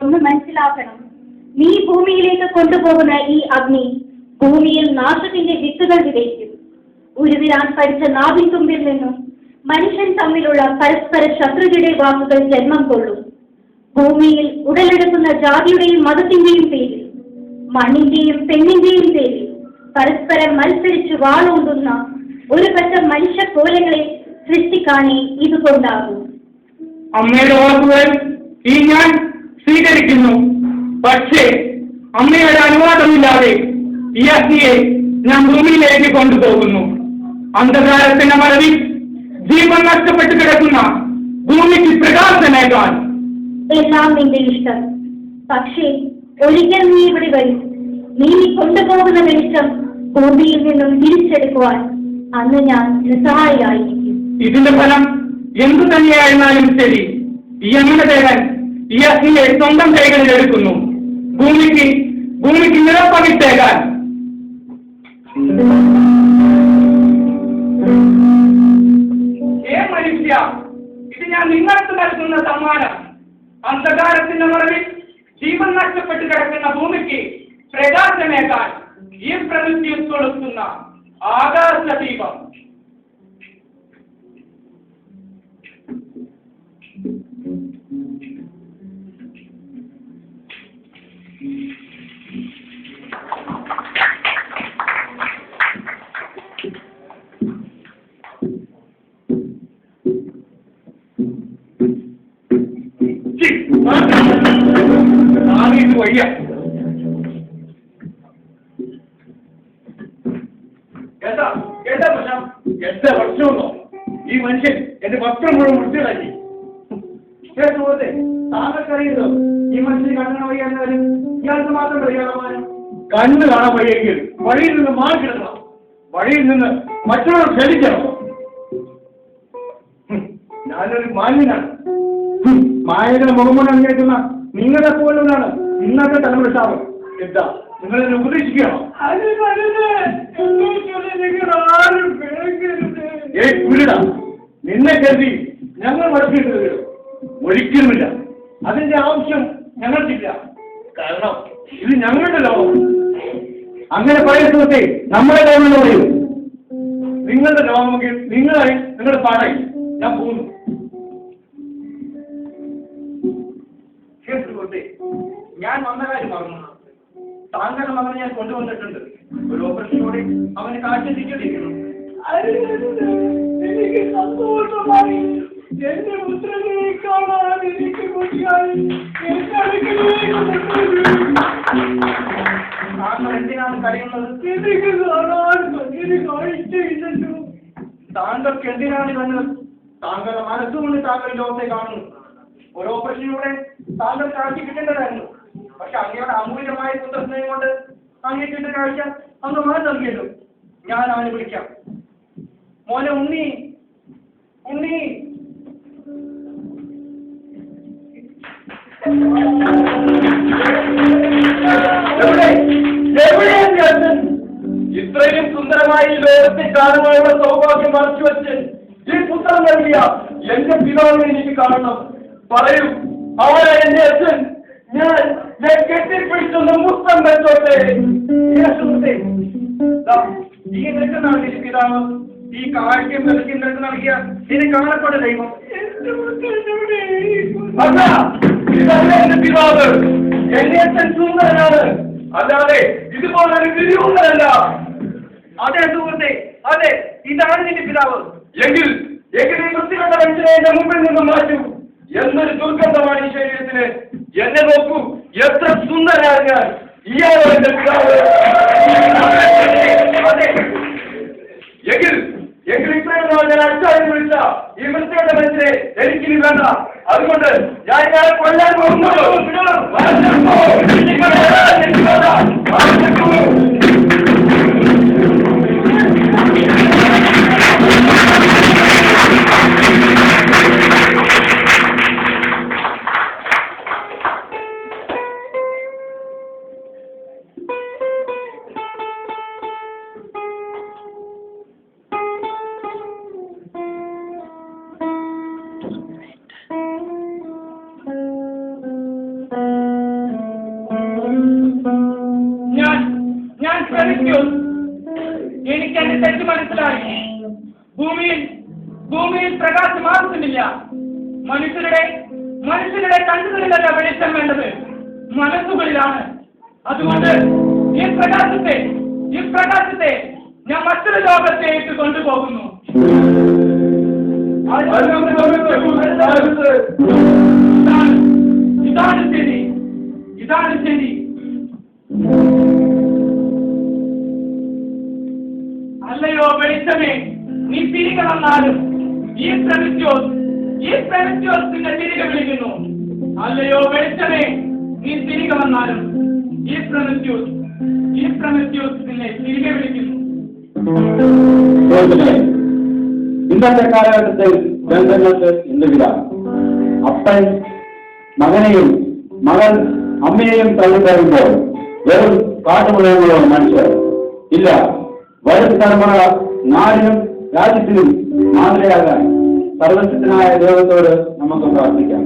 ഒന്ന് മനസ്സിലാക്കണം. നീ ഭൂമിയിലേക്ക് കൊണ്ടുപോകുന്ന ഈ അഗ്നി ഭൂമിയിൽ നാശത്തിന്റെ വിത്തുകൾ വിതയ്ക്കും. ഉരുവിടാൻ പഠിച്ച നാവിൻ തുമ്പിൽ നിന്നും മനുഷ്യൻ തമ്മിലുള്ള പരസ്പര ശത്രുതയുടെ വാക്കുകൾ ജന്മം കൊള്ളും. ഭൂമിയിൽ ഉടലെടുക്കുന്ന ജാതിയുടെയും മതത്തിന്റെയും പേരിൽ, മണ്ണിന്റെയും പെണ്ണിന്റെയും പേരിൽ പരസ്പരം മത്സരിച്ച് വാളൂണ്ടുന്ന ഒരു പറ്റം മനുഷ്യ കോലങ്ങളെ സൃഷ്ടിക്കാനേ ഇതുകൊണ്ടാകും. അമ്മയുടെ വാക്കുകൾ ഈ ഞാൻ സ്വീകരിക്കുന്നു. പക്ഷേ അമ്മയുടെ അനുവാദമില്ലാതെ ഈ അഗ്നിയെ ഞാൻ ഭൂമിയിലേക്ക് കൊണ്ടുപോകുന്നു. അന്ധകാരത്തിന്റെ മറവിൽ ജീവൻ നഷ്ടപ്പെട്ട് കിടക്കുന്ന ഭൂമിക്ക് പ്രകാശമേകാൻ. എല്ലാം നിന്റെ ഇഷ്ടം. പക്ഷേ ഒരിക്കൽ നീ ഇവിടെ വരും. നീ കൊണ്ടുപോകുന്ന വെളിച്ചം ഭൂമിയിൽ നിന്നും തിരിച്ചെടുക്കുവാൻ അന്ന് ഞാൻ നിസ്സഹായിയായിരിക്കും. ഇതിന്റെ ഫലം എന്തു തന്നെയായിരുന്നാലും ശരി, ഈ അമ്മദേവൻ ഈ അഗ്നിയെ സ്വന്തം കൈകളിൽ എടുക്കുന്നു. ഭൂമിക്ക് നിറപ്പകിട്ടേകാൻ. മനുഷ്യ, ഇത് ഞാൻ നിങ്ങൾക്ക് നൽകുന്ന സമ്മാനം. അന്ധകാരത്തിന്റെ മറവിൽ ജീവൻ നഷ്ടപ്പെട്ട് കിടക്കുന്ന ഭൂമിക്ക് പ്രകാശമേകാൻ ഈ പ്രകൃതിയിൽ കൊളുത്തുന്ന ആകാശ ദീപം. വയ്യ. എത്ര വർഷമൊന്നോ ഈ മനുഷ്യൻ എന്റെ വസ്ത്രം മുഴുവൻ വൃത്തിയാക്കി. താങ്കൾക്കറിയുന്നോ ഈ മനുഷ്യന് കണ്ണു വയ്യാന്നവരും ഇയാൾക്ക് മാത്രം പറയാമാനും. കണ്ണ് കാണാൻ വയ്യെങ്കിൽ വഴിയിൽ നിന്ന് മാറി കിടക്കണം. വഴിയിൽ നിന്ന് മറ്റുള്ളവർ ക്ഷണിക്കണം. ഞാനൊരു മാന്യനാണ്. മായയുടെ മുഖം അന്വേഷിക്കുന്ന നിങ്ങളെ പോലുള്ളതാണ് ഇന്നത്തെ തലമുറ ശാപം. എന്താ നിങ്ങളെന്നെ ഉപദേശിക്കണം? നിന്നെ കരുതി ഞങ്ങൾ വളർത്തിയിട്ടത് ഒരിക്കലുമില്ല. അതിന്റെ ആവശ്യം ഞങ്ങൾക്കില്ല. കാരണം ഇത് ഞങ്ങളുടെ ലോകം. അങ്ങനെ പറയുന്ന സുഹൃത്തെ നമ്മുടെ ലോകം പറയും. നിങ്ങളുടെ ലോകമെങ്കിൽ നിങ്ങളായി നിങ്ങളുടെ പാടായി ഞാൻ പോകുന്നു. ഞാൻ വന്ന കാര്യം മറന്നു. താങ്കളുടെ മകനെ ഞാൻ കൊണ്ടുവന്നിട്ടുണ്ട്. ഒരു ഓപ്പറേഷനോടെ അവന് കാഴ്ച തിരിച്ചിരിക്കുന്നു. എനിക്ക് സന്തോഷമായി. എന്റെ പുത്രനെ കാണാൻ എനിക്ക് കൊതിയായി. താങ്കൾ എന്തിനാണ് കരയുന്നത്? എനിക്ക് കാണാൻ ഭയങ്കര കാഴ്ചയില്ലല്ലോ. താങ്കൾക്ക് എന്തിനാണ് വന്നത്? താങ്കളുടെ മനസ്സുകൊണ്ട് താങ്കൾ ലോകത്തെ കാണുന്നു. ഒരു ഓപ്പറേഷനിലൂടെ താങ്കൾ കാഴ്ച കിട്ടേണ്ടതായിരുന്നു. പക്ഷെ അങ്ങയുടെ അമൂല്യമായ പുത്രസ്നേഹം കൊണ്ട് അങ്ങേക്കിന്റെ കാഴ്ച അന്ന് മാറി നൽകിയല്ലോ. ഞാൻ അവനെ വിളിക്കാം. മോനെ ഉണ്ണി, ഉണ്ണി. ഇത്രയും സുന്ദരമായി ലോകത്തെ കാണുവാനുള്ള സൗഭാഗ്യം മറച്ചു വെച്ച് ഈ പുത്രൻ നൽകിയ എന്റെ പിതാവിനെ എനിക്ക് കാണണം. പറയൂ, അവരെ എന്റെ അച്ഛൻ. ഞാൻ കെട്ടിപ്പിടിച്ചൊന്ന് മുത്തം വെച്ചോട്ടെ. ഈ നിൽക്കുന്നതാണ് എന്റെ പിതാവ്. ഈ കാഴ്ചയും വെളുക്കും നിനക്ക് നൽകിയ ഇനി കാണപ്പെട്ട ദൈവം. ഇതല്ല എന്റെ പിതാവ്. എന്റെ അച്ഛൻ സുന്ദരനാണ്, അല്ലാതെ ഇതുപോലൊരു വിധിയുള്ളതല്ല. അതെ സുഹൃത്തെ, അതെ, ഇതാണ് നിന്റെ പിതാവ്. എങ്കിൽ ഈ വൃത്തികെട്ട മനുഷ്യനെ എന്റെ മുമ്പിൽ നിന്നും മാറ്റൂ. എന്നൊരു ദുർഗന്ധമാണ് ഈ ശരീരത്തിന്. എന്നെ നോക്കൂ, എത്ര സുന്ദരനാണ് ഞാൻ. ഇയാളോ എന്റെ പിതാവ്. അതെ, എങ്കിൽ ഇത്രയും ഞാൻ അച്ഛനെ വിളിച്ച ഈ വൃത്തികെട്ട മനുഷ്യനെ എനിക്കിനി വേണ്ട. അതുകൊണ്ട് ഞാൻ ഇയാളെ കൊല്ലാൻ പോകുന്നു. പ്രമിത്യൂസ്, എനിക്ക് എന്റെ തെറ്റ് മനസ്സിലായി. ഭൂമിയിൽ പ്രകാശം ആവശ്യമില്ല. മനുഷ്യരുടെ കണ്ണുകളിലല്ല വെളിച്ചം വേണ്ടത്, മനസ്സുകളിലാണ്. അതുകൊണ്ട് ഈ പ്രകാശത്തെ ഞാൻ മറ്റൊരു ലോകത്തേക്ക് കൊണ്ടുപോകുന്നു. ഇതാണ് ശരി. അല്ലയോ വെളിച്ചമേ, നീ തിരികെ വന്നാലും ഈ പ്രമിത്യോസ് നിന്നെ തിരികെ വിളിക്കുന്നു. അല്ലയോ വെളിച്ചമേ, നീ തിരികെ വന്നാലും ഈ പ്രമിത്യോസ് നിന്നെ തിരികെ വിളിക്കുന്നു. ഇന്നത്തെ കാലഘട്ടത്തിൽ ബന്ധങ്ങൾക്ക് ഇന്നില്ല. അപ്പൻ മകനെയും മകൻ അമ്മയെയും തള്ളിക്കറിയുമ്പോൾ വെറും കാട്ടുമൃഗങ്ങളോ മനുഷ്യർ ഇല്ല. വരും തലമുറ നാടിനും രാജ്യത്തിനും മാതൃകയാകാൻ സർവശക്തനായ ദൈവത്തോട് നമുക്ക് പ്രാർത്ഥിക്കാം.